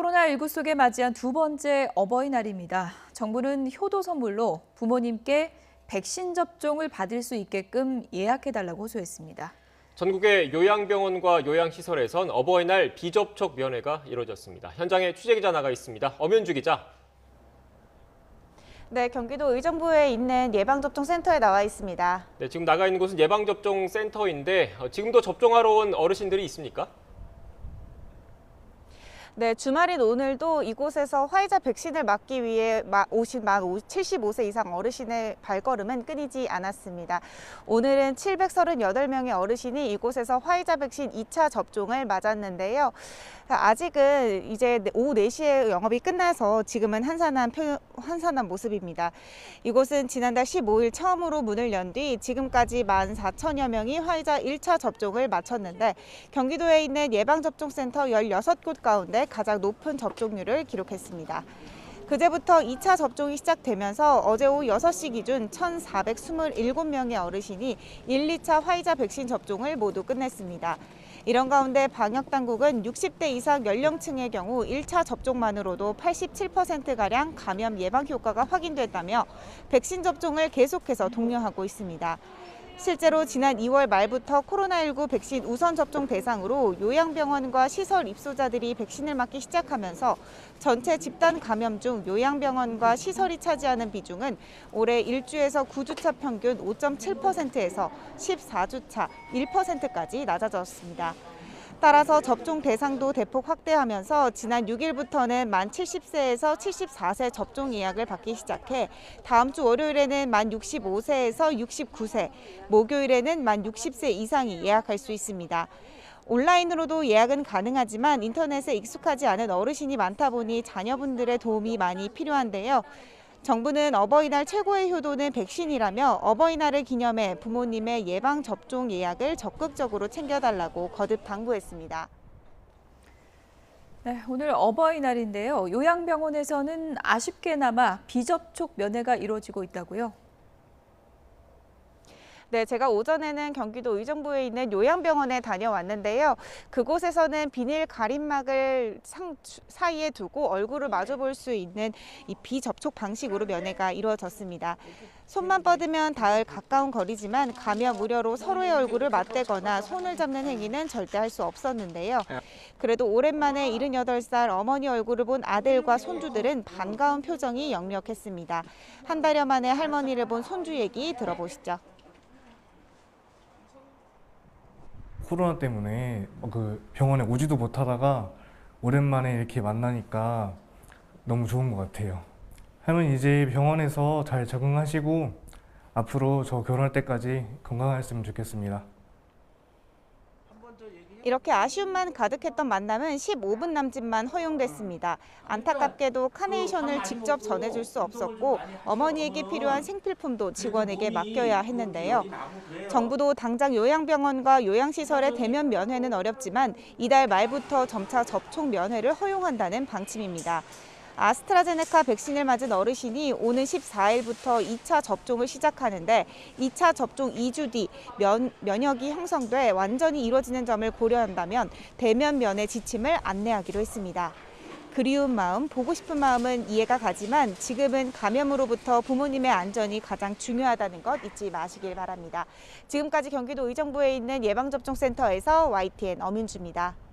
코로나19 속에 맞이한 두 번째 어버이날입니다. 정부는 효도 선물로 부모님께 백신 접종을 받을 수 있게끔 예약해달라고 호소했습니다. 전국의 요양병원과 요양시설에선 어버이날 비접촉 면회가 이루어졌습니다. 현장에 취재기자 나가 있습니다. 엄윤주 기자. 네, 경기도 의정부에 있는 예방접종센터에 나와 있습니다. 네, 지금 나가 있는 곳은 예방접종센터인데 지금도 접종하러 온 어르신들이 있습니까? 네, 주말인 오늘도 이곳에서 화이자 백신을 맞기 위해 오신 75세 이상 어르신의 발걸음은 끊이지 않았습니다. 오늘은 738명의 어르신이 이곳에서 화이자 백신 2차 접종을 맞았는데요. 아직은 이제 오후 4시에 영업이 끝나서 지금은 한산한 모습입니다. 이곳은 지난달 15일 처음으로 문을 연 뒤 지금까지 14,000여 명이 화이자 1차 접종을 마쳤는데 경기도에 있는 예방접종센터 16곳 가운데 가장 높은 접종률을 기록했습니다. 그제부터 2차 접종이 시작되면서 어제 오후 6시 기준 1,427명의 어르신이 1, 2차 화이자 백신 접종을 모두 끝냈습니다. 이런 가운데 방역당국은 60대 이상 연령층의 경우 1차 접종만으로도 87%가량 감염 예방 효과가 확인됐다며 백신 접종을 계속해서 독려하고 있습니다. 실제로 지난 2월 말부터 코로나19 백신 우선 접종 대상으로 요양병원과 시설 입소자들이 백신을 맞기 시작하면서 전체 집단 감염 중 요양병원과 시설이 차지하는 비중은 올해 1주에서 9주차 평균 5.7%에서 14주차 1%까지 낮아졌습니다. 따라서 접종 대상도 대폭 확대하면서 지난 6일부터는 만 70세에서 74세 접종 예약을 받기 시작해 다음 주 월요일에는 만 65세에서 69세, 목요일에는 만 60세 이상이 예약할 수 있습니다. 온라인으로도 예약은 가능하지만 인터넷에 익숙하지 않은 어르신이 많다 보니 자녀분들의 도움이 많이 필요한데요. 정부는 어버이날 최고의 효도는 백신이라며 어버이날을 기념해 부모님의 예방접종 예약을 적극적으로 챙겨달라고 거듭 당부했습니다. 네, 오늘 어버이날인데요. 요양병원에서는 아쉽게나마 비접촉 면회가 이루어지고 있다고요? 네, 제가 오전에는 경기도 의정부에 있는 요양병원에 다녀왔는데요. 그곳에서는 비닐 가림막을 사이에 두고 얼굴을 마주볼 수 있는 이 비접촉 방식으로 면회가 이루어졌습니다. 손만 뻗으면 닿을 가까운 거리지만 감염 우려로 서로의 얼굴을 맞대거나 손을 잡는 행위는 절대 할 수 없었는데요. 그래도 오랜만에 78살 어머니 얼굴을 본 아들과 손주들은 반가운 표정이 역력했습니다. 한 달여 만에 할머니를 본 손주 얘기 들어보시죠. 코로나 때문에 병원에 오지도 못하다가 오랜만에 이렇게 만나니까 너무 좋은 것 같아요. 할머니 이제 병원에서 잘 적응하시고 앞으로 저 결혼할 때까지 건강하셨으면 좋겠습니다. 이렇게 아쉬움만 가득했던 만남은 15분 남짓만 허용됐습니다. 안타깝게도 카네이션을 직접 전해줄 수 없었고 어머니에게 필요한 생필품도 직원에게 맡겨야 했는데요. 정부도 당장 요양병원과 요양시설의 대면 면회는 어렵지만 이달 말부터 점차 접촉 면회를 허용한다는 방침입니다. 아스트라제네카 백신을 맞은 어르신이 오는 14일부터 2차 접종을 시작하는데 2차 접종 2주 뒤 면역이 형성돼 완전히 이루어지는 점을 고려한다면 대면 면회 지침을 안내하기로 했습니다. 그리운 마음, 보고 싶은 마음은 이해가 가지만 지금은 감염으로부터 부모님의 안전이 가장 중요하다는 것 잊지 마시길 바랍니다. 지금까지 경기도 의정부에 있는 예방접종센터에서 YTN 엄윤주입니다.